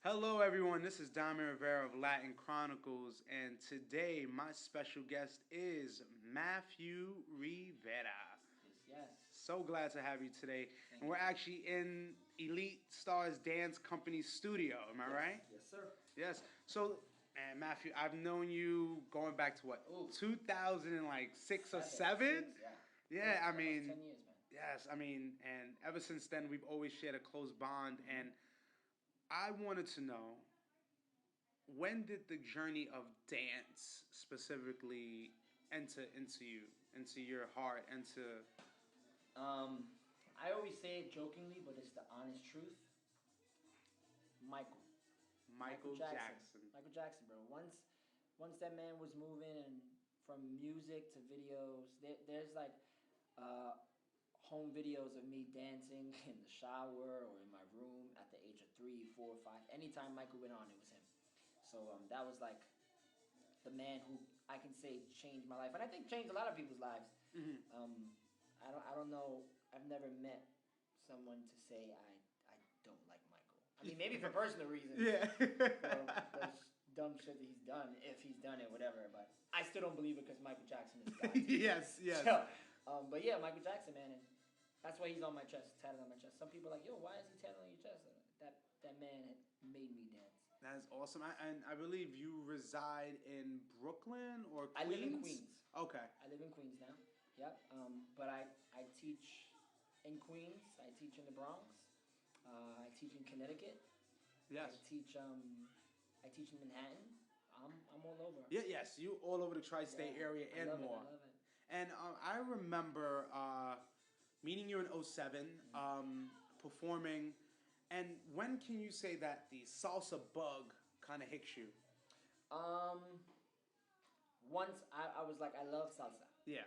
Hello, everyone. This is Rivera of Latin Chronicles, and today my special guest is Matthew Rivera. Yes. So glad to have you today. Thank And we're you. actually in Elite Stars Dance Company's studio. Am I right? Yes, sir. Yes. So, and Matthew, I've known you going back to what, Ooh. 2006 or seven? Yeah. Yeah, I Almost mean, 10 years, man. yes, I mean, and ever since then, we've always shared a close bond. And I wanted to know, when did the journey of dance specifically enter into your heart, into Um, I always say it jokingly, but it's the honest truth. Michael. Michael Jackson? Michael Jackson, bro. Once that man was moving and from music to videos, there's like uh, home videos of me dancing in the shower or in my room at the age of 3, 4, 5. Anytime Michael went on, it was him. So that was like the man who I can say changed my life, and I think changed a lot of people's lives. Um, I don't know. I've never met someone to say I don't like Michael. I mean, maybe for personal reasons. Yeah. For dumb shit that he's done, if he's done it, whatever. But I still don't believe it because Michael Jackson is God. Yes, yes. So, but yeah, Michael Jackson, man, and that's why he's on my chest, tatted on my chest. Some people are like, yo, why is he tatted on your chest? That man made me dance. That is awesome. And I believe you reside in Brooklyn or Queens? I live in Queens. Okay. I live in Queens now. Yep. But I teach in Queens. I teach in the Bronx. I teach in Connecticut. Yes. I teach in Manhattan. I'm all over. Yeah, yes. You all over the tri-state area and I more. I love it. And I remember meeting you in '07, performing. And when can you say that the salsa bug kind of hits you? Um, Once I was like, I love salsa. Yeah.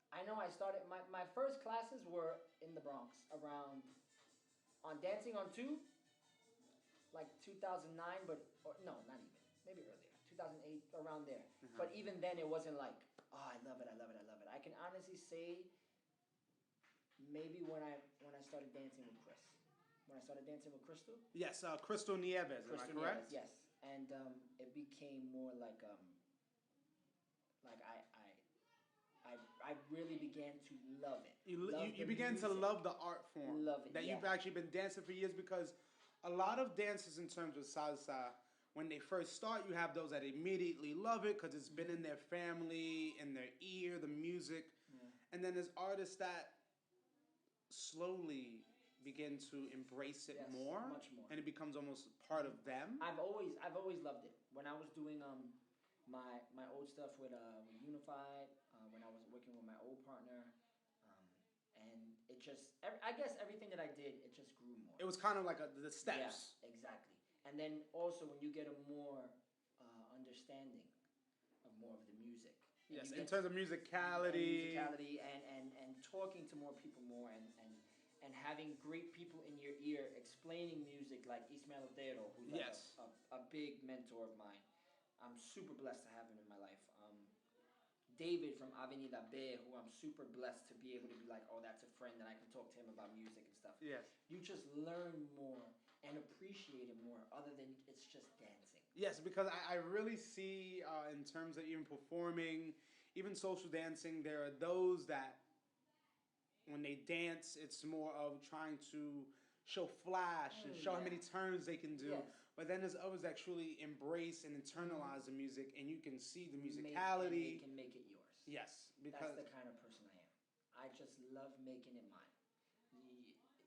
I know I started, my first classes were in the Bronx around, on Dancing on 2, like 2009, or no, not even, maybe earlier, 2008, around there. But even then it wasn't like, oh, I love it, I love it, I love it. I can honestly say maybe when I started dancing with Chris. When I started dancing with Crystal. Yes, Crystal Nieves, am I correct? Nieves, yes. And it became more like I really began to love it. You began to love the art form. Love it, That yeah. you've actually been dancing for years, because a lot of dancers in terms of salsa, when they first start, you have those that immediately love it because it's been in their family, in their ear, the music. Yeah. And then there's artists that slowly begin to embrace it Yes, more, much more. and it becomes almost part of them. I've always loved it. When I was doing my old stuff with Unified, when I was working with my old partner, and it just I guess everything that I did, it just grew more. It was kind of like the steps. Yeah, exactly. And then also when you get a more understanding of more of the music. Yes, in terms of musicality. And talking to more people more and having great people in your ear explaining music like Ismael Otero, who's like a big mentor of mine. I'm super blessed to have him in my life. David from Avenida B, who I'm super blessed to be able to be like, oh, that's a friend, and I can talk to him about music and stuff. Yes. You just learn more and appreciate it more, other than it's just dancing. Yes, because I really see in terms of even performing, even social dancing, there are those that when they dance, it's more of trying to show flash and show how many turns they can do. Yes. But then there's others that truly embrace and internalize the music, and you can see the musicality. You can make it yours. Yes, because that's the kind of person I am. I just love making it mine.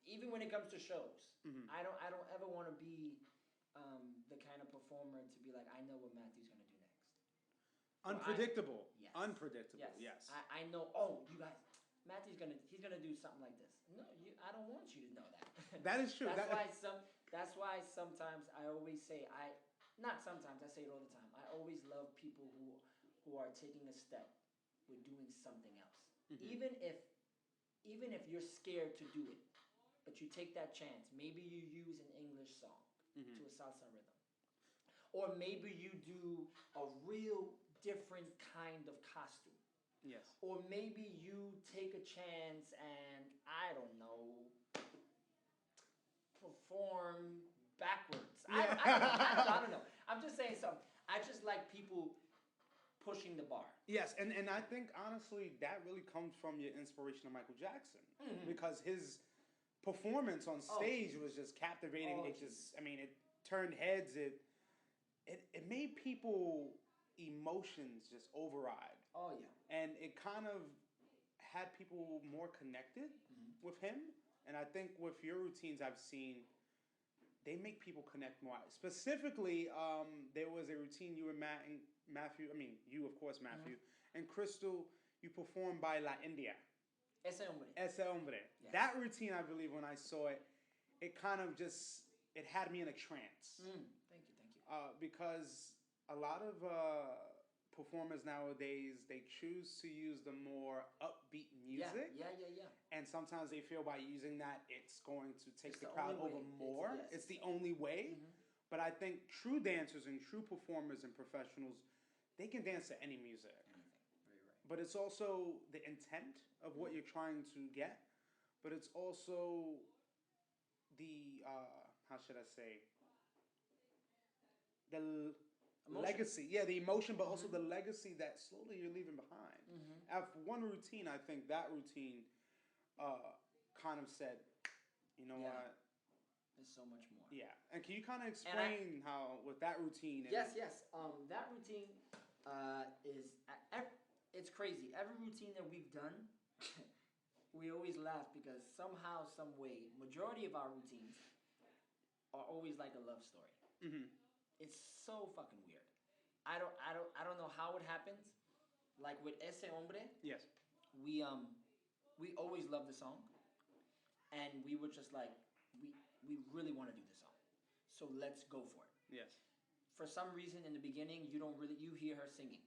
Even when it comes to shows, I don't ever want to be the kind of performer to be like, I know what Matthew's gonna do next. unpredictable. Yes. Unpredictable. Yes. I know. Oh, you guys. Matthew's he's gonna do something like this. No, I don't want you to know that. That is true. That's why sometimes I always say not sometimes, I say it all the time. I always love people who are taking a step with doing something else. Even if you're scared to do it, but you take that chance. Maybe you use an English song to a salsa rhythm. Or maybe you do a real different kind of costume. Yes. Or maybe you take a chance and, I don't know, I don't know. I'm just saying something. I just like people pushing the bar. Yes, and I think honestly that really comes from your inspiration of Michael Jackson, because his performance on stage was just captivating. It just, I mean, it turned heads. It made people emotions just override. Oh yeah. And it kind of had people more connected with him. And I think with your routines I've seen, they make people connect more. Specifically, there was a routine you and Matthew, I mean, you, of course, Matthew, and Crystal, you performed by La India. Ese hombre. Ese hombre. Yes. That routine, I believe, when I saw it, it kind of just, it had me in a trance. Thank you. Because a lot of performers nowadays, they choose to use the more upbeat music. Yeah. And sometimes they feel by using that, it's going to take the crowd over more. It's the only way. But I think true dancers and true performers and professionals, they can dance to any music. Anything. Very right. But it's also the intent of what you're trying to get. But it's also the, how should I say, the legacy. Yeah, the emotion, but also the legacy that slowly you're leaving behind. After one routine, I think that routine kind of said, you know what? There's so much more. Yeah. And can you kind of explain how, with that routine? Yes. That routine is, it's crazy. Every routine that we've done, we always laugh because somehow, some way, majority of our routines are always like a love story. It's so fucking weird. I don't know how it happens. Like with Ese Hombre, yes, we always loved the song, and we were just like, we really want to do this song, so let's go for it. Yes. For some reason, in the beginning, you hear her singing,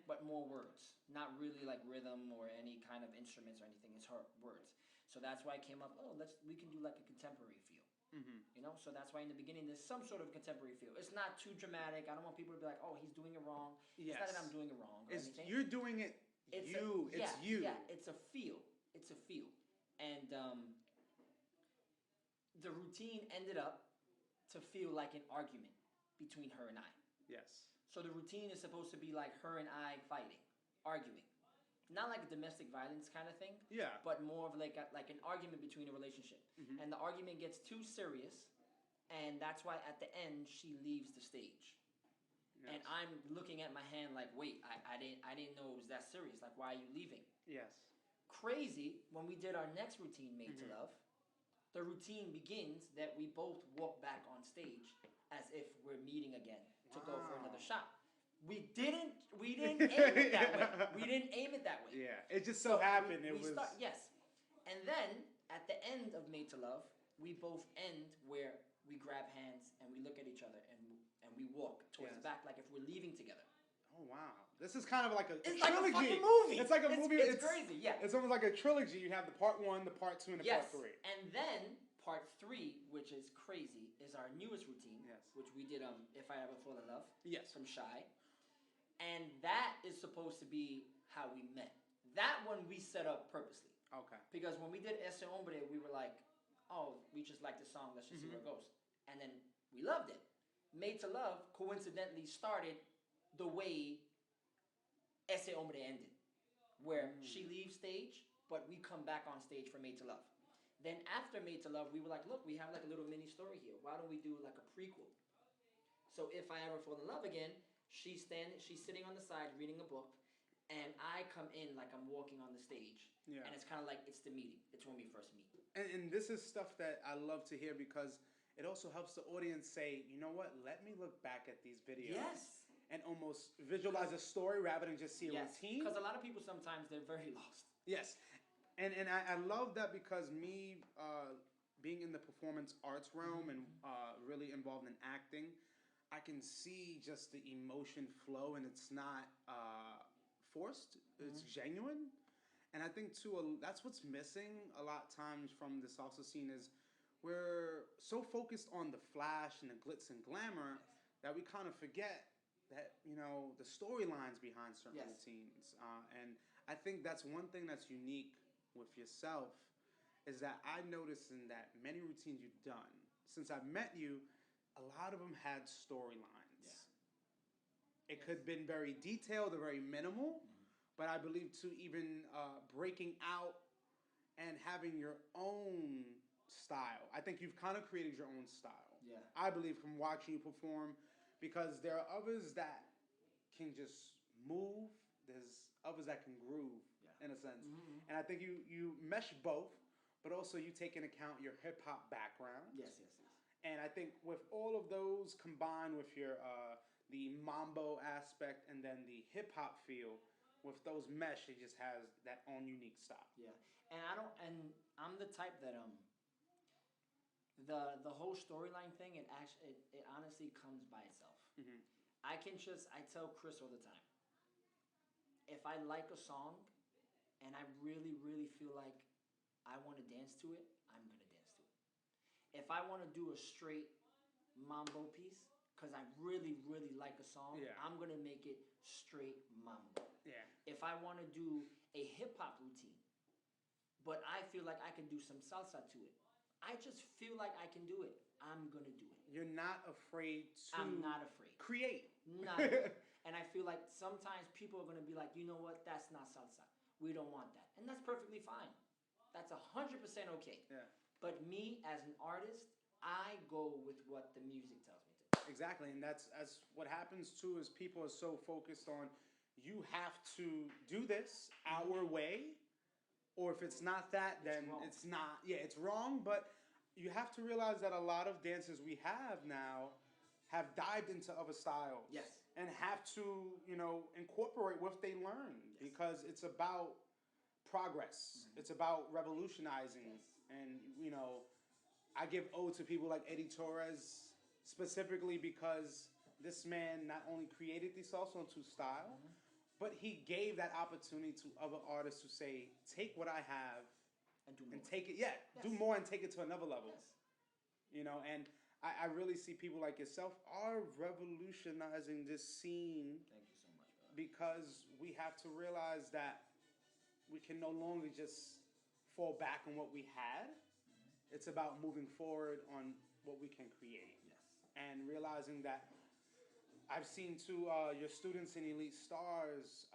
but more words, not really like rhythm or any kind of instruments or anything. It's her words. So that's why I came up. Oh, we can do like a contemporary feel. You know, so that's why in the beginning there's some sort of contemporary feel. It's not too dramatic. I don't want people to be like, "Oh, he's doing it wrong." Yes. It's not that I'm doing it wrong or anything. You're doing it. It's you. Yeah, it's a feel. It's a feel, and the routine ended up to feel like an argument between her and I. Yes. So the routine is supposed to be like her and I fighting, arguing. Not like a domestic violence kind of thing, but more of like an argument between a relationship. And the argument gets too serious, and that's why at the end she leaves the stage. Yes. And I'm looking at my hand like, wait, I didn't know it was that serious. Like, why are you leaving? Yes. Crazy, when we did our next routine, Made to Love, the routine begins that we both walk back on stage as if we're meeting again to go for another shot. We didn't aim it that way. We didn't aim it that way. Yeah, it just so happened. Yes. And then, at the end of Made to Love, we both end where we grab hands and we look at each other and we walk towards the back like if we're leaving together. Oh, wow. This is kind of like a trilogy. Like a fucking movie. It's like a movie. It's crazy, yeah. It's almost like a trilogy. You have the part 1, the part 2, and the part 3. And then part 3, which is crazy, is our newest routine, which we did If I Ever Fall in Love from Shy. And that is supposed to be how we met. That one we set up purposely. Okay. Because when we did Ese Hombre, we were like, oh, we just like the song, let's just see where it goes. And then we loved it. Made to Love coincidentally started the way Ese Hombre ended. Where she leaves stage, but we come back on stage for Made to Love. Then after Made to Love, we were like, look, we have like a little mini story here. Why don't we do like a prequel? So If I Ever Fall in Love Again, she's sitting on the side reading a book, and I come in like I'm walking on the stage. Yeah. And it's kind of like it's the meeting. It's when we first meet. And this is stuff that I love to hear because it also helps the audience say, you know what, let me look back at these videos. Yes. And almost visualize a story rather than just see a routine. Because a lot of people sometimes, they're very lost. Yes. And I love that because me being in the performance arts realm and really involved in acting, I can see just the emotion flow, and it's not forced. It's genuine. And I think, too, that's what's missing a lot of times from the salsa scene is we're so focused on the flash and the glitz and glamour that we kind of forget that, you know, the storylines behind certain routines. And I think that's one thing that's unique with yourself is that I noticed in that many routines you've done, since I've met you, a lot of them had storylines. Yeah. It Yes. could have been very detailed or very minimal, Mhm. but I believe too, even breaking out and having your own style. I think you've kind of created your own style. Yeah. I believe from watching you perform, because there are others that can just move. There's others that can groove Yeah. in a sense, Mm-hmm. and I think you mesh both, but also you take into account your hip hop background. Yes, yes, yes. And I think with all of those combined with your the mambo aspect and then the hip hop feel, with those mesh, it just has that own unique style. Yeah. And I don't. And I'm the type that the whole storyline thing. It honestly comes by itself. Hmm. I tell Chris all the time. If I like a song, and I really really feel like I want to dance to it, I'm gonna dance to it. If I want to do a straight mambo piece because I really, really like a song, Yeah. I'm gonna make it straight mambo. Yeah. If I want to do a hip hop routine, but I feel like I can do some salsa to it, I just feel like I can do it, I'm gonna do it. You're not afraid to I'm not afraid. create. Not at all. And I feel like sometimes people are gonna be like, you know what, that's not salsa. We don't want that, and that's perfectly fine. That's 100% okay. Yeah. But me as an artist, I go with what the music tells me to. Exactly, and that's what happens too. Is people are so focused on you have to do this our way, or if it's not that, It's then wrong. it's not. Yeah, it's wrong. But you have to realize that a lot of dances we have now have dived into other styles. Yes. And have to, incorporate what they learn Yes. because it's about progress. Mhm. It's about revolutionizing. Yes. And, I give ode to people like Eddie Torres specifically because this man not only created the salsa into style, Mhm. but he gave that opportunity to other artists to say, take what I have And do more. and take it, yeah, Yes. do more and take it to another level. Yes. And I really see people like yourself are revolutionizing this scene Thank you so much, brother. because we have to realize that we can no longer just fall back on what we had. Mhm. It's about moving forward on what we can create Yes. and realizing that I've seen too your students in Elite Stars.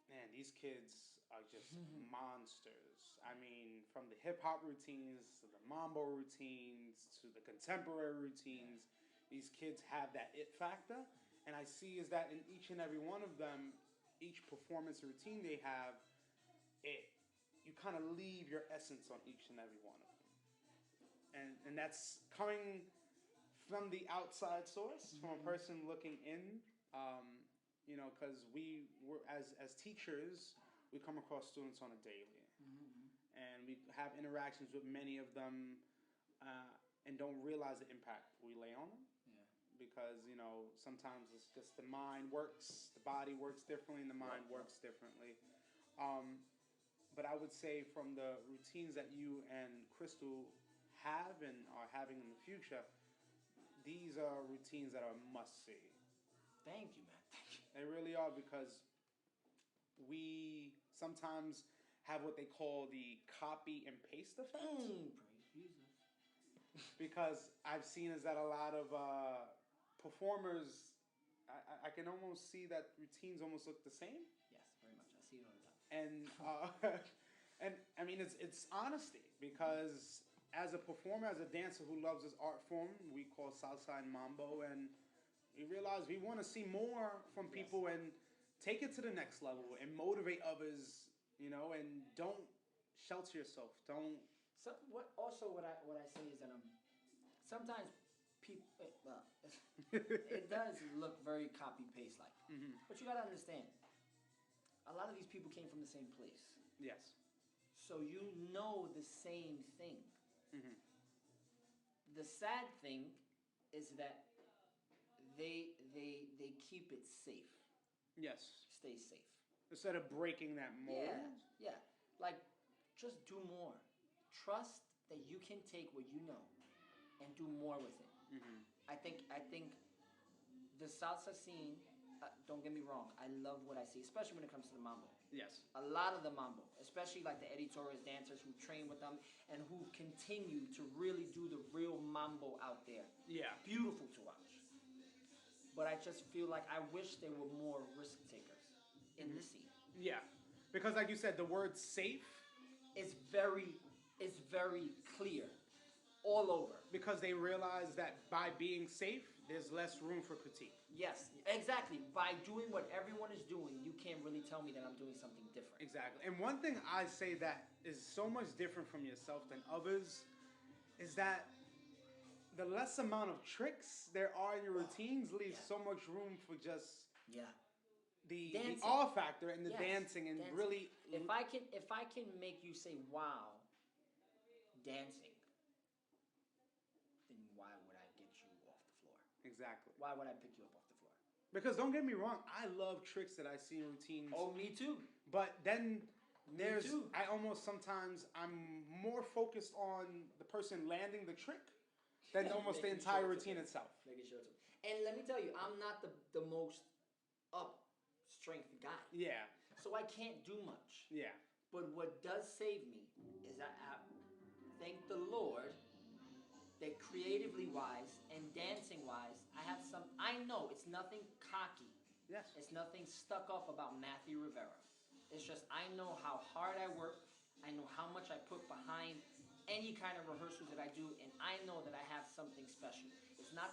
Man, these kids are just monsters. I mean, from the hip hop routines to the mambo routines to the contemporary routines, these kids have that it factor. And I see is that in each and every one of them, each performance routine they have, it you kind of leave your essence on each and every one of them. And that's coming from the outside source, from a Mhm. person looking in. Because we were as teachers, we come across students on a daily, Mhm. and we have interactions with many of them, and don't realize the impact we lay on them. Yeah. Because sometimes it's just the mind works, the body works differently, and the mind Yep. works differently. Um, but I would say from the routines that you and Crystal have and are having in the future, these are routines that are must see. Thank you, man. Thank you. They really are because we sometimes have what they call the copy and paste effect. Praise Jesus. Because I've seen is that a lot of performers, I can almost see that routines almost look the same. Yes, very much. I see it all the time. And and I mean it's honesty because as a performer, as a dancer who loves this art form, we call salsa and mambo, and we realize we want to see more from Yes. people and take it to the next level and motivate others, and don't shelter yourself. Don't. So what I say is that sometimes people well, it does look very copy paste like, Hmm. but you gotta understand, a lot of these people came from the same place, Yes. so you know the same thing. Hmm. The sad thing is that they keep it safe, Yes. stay safe. Instead of breaking that mold. Yeah, like just do more. Trust that you can take what you know and do more with it. Hmm. I think the salsa scene. Don't get me wrong. I love what I see, especially when it comes to the mambo. Yes. A lot of the mambo, especially like the Eddie Torres dancers who train with them and who continue to really do the real mambo out there. Yeah. Beautiful to watch. But I just feel like I wish there were more risk takers in the scene. Yeah. Because like you said, the word safe It's very clear all over. because they realize that by being safe, there's less room for critique. Yes, exactly. By doing what everyone is doing, you can't really tell me that I'm doing something different. Exactly. And one thing I say that is so much different from yourself than others is that the less amount of tricks there are in your routines leaves so much room for just Yeah. the Dancing. awe factor and the Yes, dancing and dancing. really If I can make you say wow dancing, then why would I get you off the floor? exactly. Why would I pick you up off the floor? Because don't get me wrong, I love tricks that I see in routines. Oh, me too. But then there's too. I almost sometimes I'm more focused on the person landing the trick than almost the Making entire sure it's routine okay. itself. Making sure it's okay. And let me tell you, I'm not the most up strength guy. Yeah. So I can't do much. Yeah. But what does save me is I thank the Lord that creatively wise and dancing wise, I know it's nothing cocky. Yes. It's nothing stuck up about Matthew Rivera. It's just I know how hard I work. I know how much I put behind any kind of rehearsals that I do, and I know that I have something special.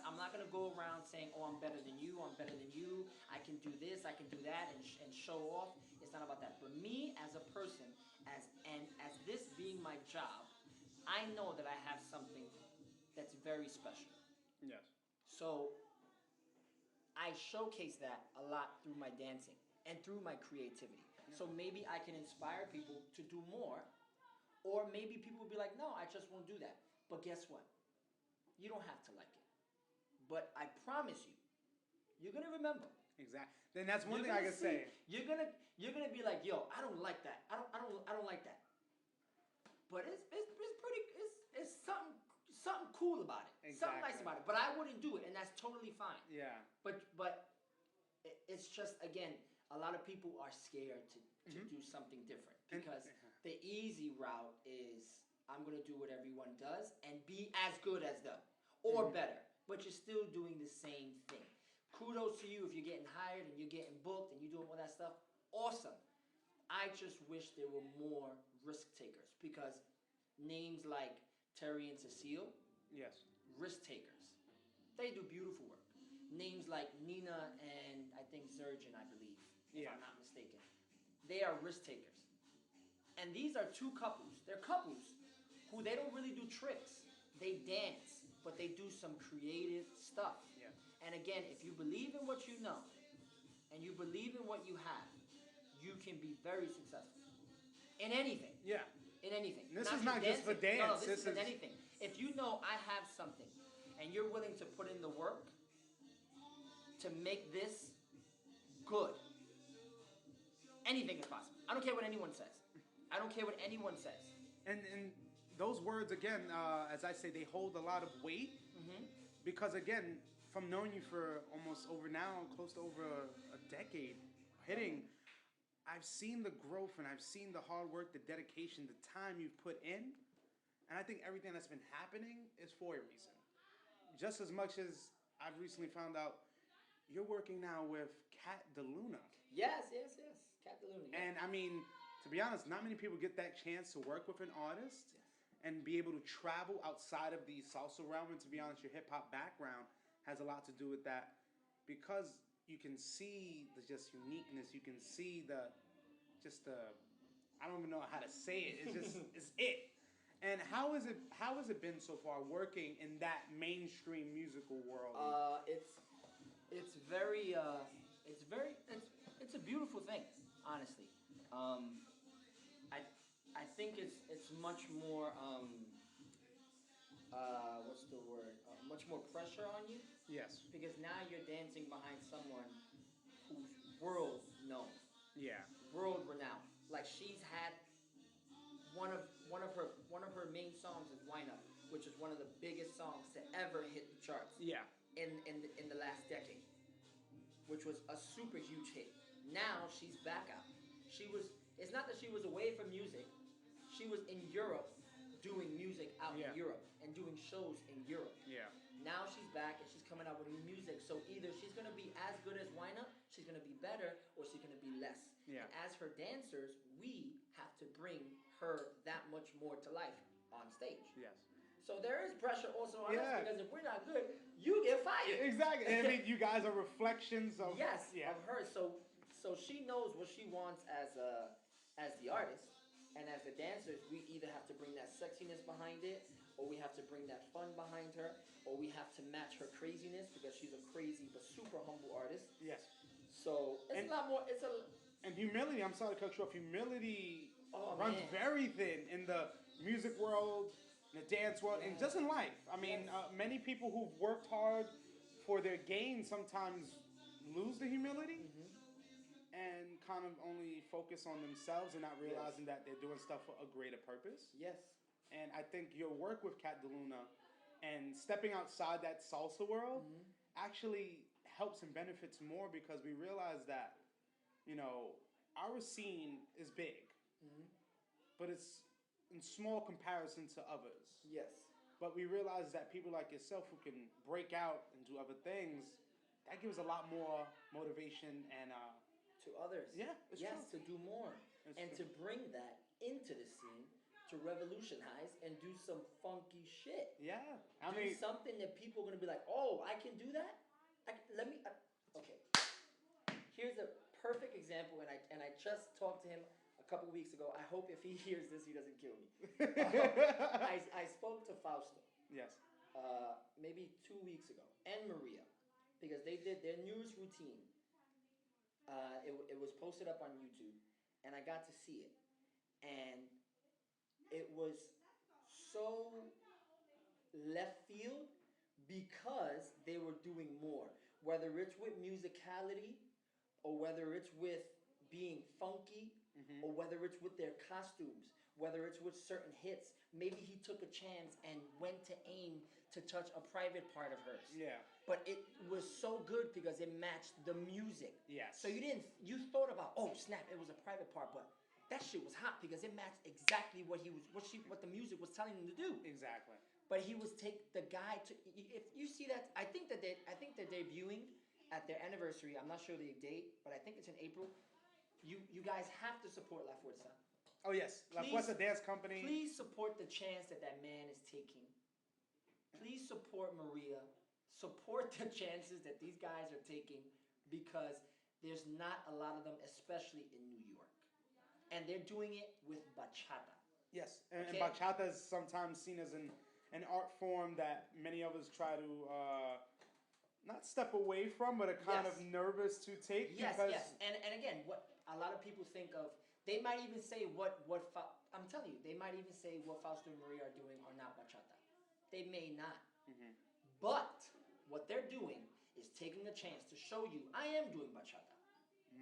I'm not gonna go around saying, "Oh, I'm better than you. I'm better than you. I can do this. I can do that," and show off. It's not about that. But me as a person, as this being my job, I know that I have something that's very special. Yes. So I showcase that a lot through my dancing and through my creativity. So maybe I can inspire people to do more, or maybe people will be like, "No, I just won't do that." But guess what? You don't have to like it. But I promise you, you're gonna remember. Exactly. Then that's one You're thing I gonna can see- say. You're gonna be like, "Yo, I don't like that. I don't like that." But it's pretty. It's something cool about it. Something nice Exactly. about it. But I wouldn't do it, and that's totally fine. Yeah. But it's just again, a lot of people are scared to do something different because the easy route is I'm gonna do what everyone does and be as good as them or better, but you're still doing the same thing. Kudos to you if you're getting hired and you're getting booked and you're doing all that stuff. Awesome. I just wish there were more risk takers because names like Terry and Cecile, Yes. risk takers. They do beautiful work. Names like Nina and I think Zergin, I believe, if Yeah. I'm not mistaken. They are risk takers. And these are two couples. They're couples who they don't really do tricks. They dance, but they do some creative stuff. Yeah. And again, if you believe in what you know and you believe in what you have, you can be very successful in anything. Yeah. In anything. And this is not just for dancing. dance. No, this is in anything. If you know I have something and you're willing to put in the work to make this good, anything is possible. I don't care what anyone says. I don't care what anyone says. And those words again, as I say, they hold a lot of weight because again, from knowing you for almost over now, close to over a decade, hitting, I've seen the growth and I've seen the hard work, the dedication, the time you've put in, and I think everything that's been happening is for a reason. Just as much as I've recently found out, you're working now with Kat DeLuna. Yes. Kat DeLuna. And I mean, to be honest, not many people get that chance to work with an artist and be able to travel outside of the salsa realm. And to be honest, your hip hop background has a lot to do with that because you can see the just uniqueness. You can see the I don't even know how to say it. It's just it's it. And how is it been so far working in that mainstream musical world? It's it's a beautiful thing, honestly. I think it's much more what's the word? Much more pressure on you Yes. because now you're dancing behind someone who's world known, Yeah. world renowned. Like she's had one of her main songs is "Wine Up," which is one of the biggest songs to ever hit the charts. Yeah. In the last decade, which was a super huge hit. Now she's back out. She was. It's not that she was away from music. She was in Europe doing music out in Yeah. Europe and doing shows in Europe. Yeah. Now she's back and she's coming out with new music. So either she's gonna be as good as Wina, she's gonna be better, or she's gonna be less. Yeah. And as her dancers, we have to bring her that much more to life on stage. Yes. So there is pressure also on us Yeah. because if we're not good, you get fired. Exactly. I mean, you guys are reflections of Yes, yeah. of her. So she knows what she wants as the artist, and as the dancers, we either have to bring that sexiness behind it, or we have to bring that fun behind her, or we have to match her craziness because she's a crazy but super humble artist. Yes. So it's a lot more. It's a And humility, I'm sorry to cut you off, humility Oh, runs man. very thin in the music world, in the dance world, and Yes. just in life. I mean, Yes. many people who've worked hard for their gain sometimes lose the humility and kind of only focus on themselves and not realizing that they're doing stuff for a greater purpose. yes. And I think your work with Cat DeLuna and stepping outside that salsa world actually helps and benefits more because we realize that, you know, our scene is big, but it's in small comparison to others. Yes. But we realize that people like yourself who can break out and do other things, that gives a lot more motivation and To others. yeah, it's yes, true. to do more. It's and true. to bring that into the scene to revolutionize and do some funky shit. Yeah, I Do mean, something that people are gonna be like, oh, I can do that. Okay. Here's a perfect example, and I just talked to him a couple weeks ago. I hope if he hears this, he doesn't kill me. I spoke to Fausto. yes, Maybe 2 weeks ago, and Maria, because they did their newest routine. It was posted up on YouTube, and I got to see it, and it was so left field because they were doing more. Whether it's with musicality, or whether it's with being funky, or whether it's with their costumes, whether it's with certain hits. Maybe he took a chance and went to aim to touch a private part of hers. yeah, But it was so good because it matched the music. yes. So you thought about, oh snap, it was a private part, but that shit was hot because it matched exactly what the music was telling him to do. Exactly. But he was the guy to. If you see that, I think they're debuting at their anniversary. I'm not sure the date, but I think it's in April. You guys have to support La Fuerza. Oh yes, La Please- Fuerza Dance Company. Please support the chance that man is taking. Please support Maria. Support the chances that these guys are taking because there's not a lot of them, especially in New York. And they're doing it with bachata. Yes, and Okay. bachata is sometimes seen as an art form that many of us try to not step away from, but are kind Yes. of nervous to take. Yes, because yes. And again, what a lot of people think of, they might even say I'm telling you, they might even say what Fausto and Maria are doing are not bachata. They may not. But what they're doing is taking a chance to show you, I am doing bachata.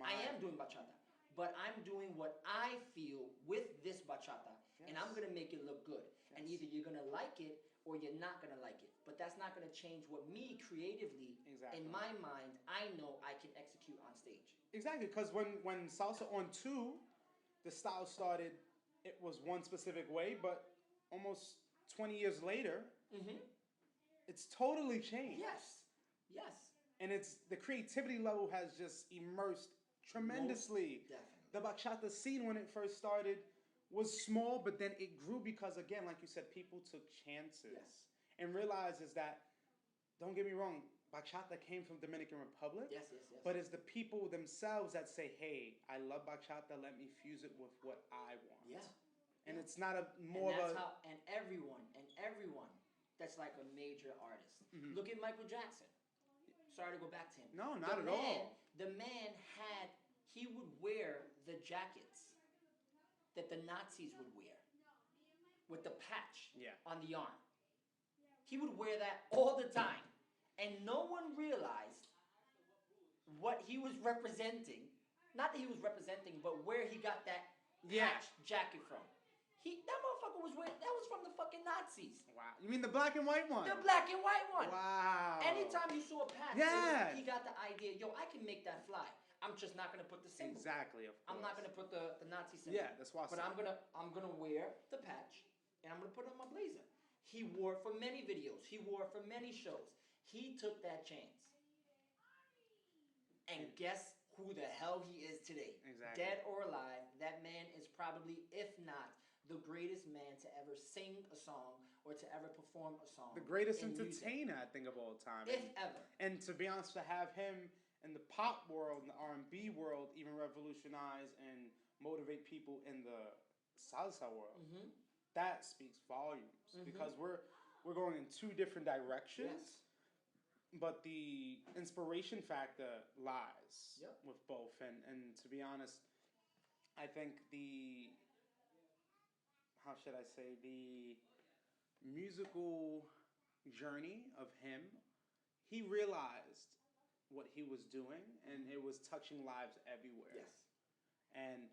I am doing bachata. But I'm doing what I feel with this bachata, and I'm going to make it look good. And either you're going to like it or you're not going to like it. But that's not going to change what me creatively, Exactly. in my mind, I know I can execute on stage. Exactly, because when Salsa on 2, the style started, it was one specific way, but almost 20 years later, it's totally changed. Yes. Yes. And it's the creativity level has just immersed tremendously. Definitely. The bachata scene when it first started was small, but then it grew because, again, like you said, people took chances Yes. and realizes that, don't get me wrong, bachata came from Dominican Republic. Yes, yes, yes. But it's the people themselves that say, hey, I love bachata, let me fuse it with what I want. Yeah. And it's not a more and of that's a... how, and everyone that's like a major artist. Look at Michael Jackson. Sorry to go back to him. No, not at all. The man he would wear the jackets that the Nazis would wear with the patch on the arm. He would wear that all the time. And no one realized what he was representing. Not that he was representing, but where he got that patch jacket from. That motherfucker was wearing, that was from the fucking Nazis. Wow. You mean the black and white one? The black and white one. Wow. Anytime you saw a patch, he got the idea, yo, I can make that fly. I'm just not gonna put the symbol. Exactly, of course. I'm not gonna put the Nazi symbol. Yeah, that's why. But I'm gonna wear the patch, and I'm gonna put it on my blazer. He wore it for many videos. He wore it for many shows. He took that chance. And guess who the hell he is today? Exactly. Dead or alive, that man is probably, if not, the greatest man to ever sing a song or to ever perform a song. The greatest entertainer, I think, of all time. If ever. And to be honest, to have him in the pop world, in the R&B world, even revolutionize and motivate people in the salsa world, that speaks volumes. Because we're going in two different directions. Yes. But the inspiration factor lies with both. And to be honest, I think the musical journey of him, he realized what he was doing, and it was touching lives everywhere. Yes. And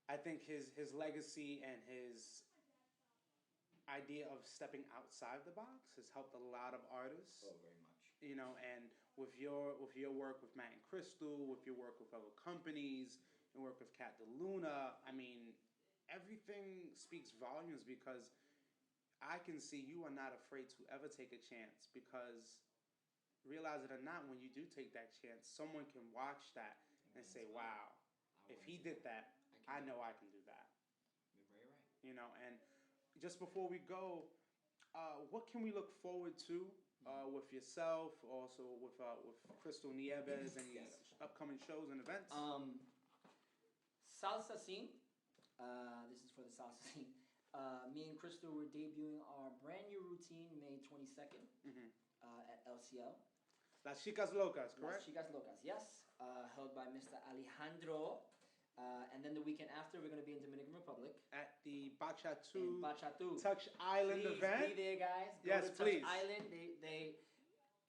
I think his legacy and his idea of stepping outside the box has helped a lot of artists. Oh, very much. You know, and with your work with Matt and Crystal, with your work with other companies, and work with Cat DeLuna, I mean, everything speaks volumes because I can see you are not afraid to ever take a chance, because realize it or not, when you do take that chance, someone can watch that and say, wow, if he did that, I know I can do that. You're very right. You know, and just before we go, what can we look forward to with yourself, also with Crystal Nieves and upcoming shows and events? Salsa Scene. This is for the Salsa Scene. Me and Crystal were debuting our brand new routine May 22nd at LCL. Las Chicas Locas, correct? Las Chicas Locas, yes. Held by Mr. Alejandro. And then the weekend after, we're going to be in Dominican Republic. At the Bachatu Touch Island event. Please be there, guys. Go Yes, to please. Touch Island.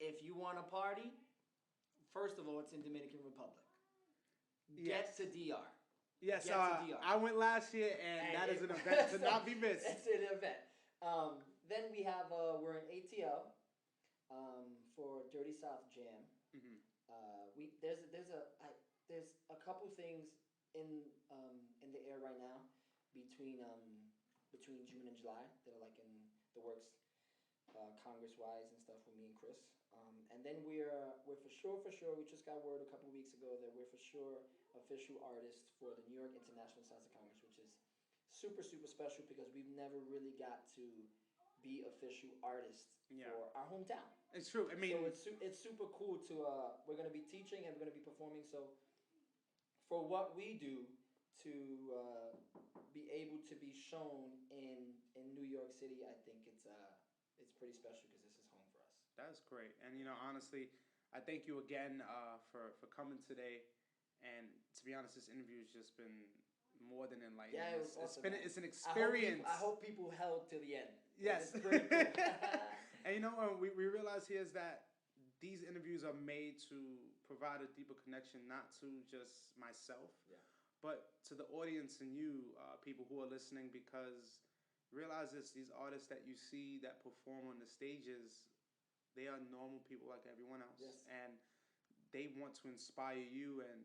If you want to party, first of all, it's in Dominican Republic. Get to DR. Yes, Get to DR. I went last year, and that is an event to not be missed. It's an event. Then we have, we're in ATL for Dirty South Jam. There's a couple things in the air right now between June and July that are like in the works, Congress-wise and stuff with me and Chris. And then we're for sure, we just got word a couple weeks ago that we're for sure official artists for the New York International Salsa Congress, which is super, super special because we've never really got to be official artists for our hometown. It's true. I mean, so it's super cool to we're going to be teaching and we're going to be performing. So for what we do to be able to be shown in New York City, I think it's pretty special because this is home for us. That's great. And honestly, I thank you again for coming today. And to be honest, this interview has just been more than enlightening. Yeah, it was awesome. It's an experience. I hope people held to the end. Yes. It's pretty cool. And we realize here is that these interviews are made to provide a deeper connection, not to just myself, but to the audience and you, people who are listening, because realize this, these artists that you see that perform on the stages, they are normal people like everyone else. Yes. And they want to inspire you. And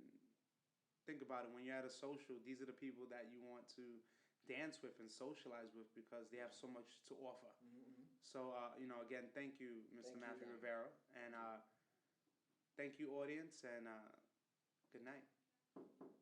think about it, when you're at a social, these are the people that you want to dance with and socialize with because they have so much to offer. So, again, thank you, Mr. Matthew Rivera. And thank you, audience, and good night.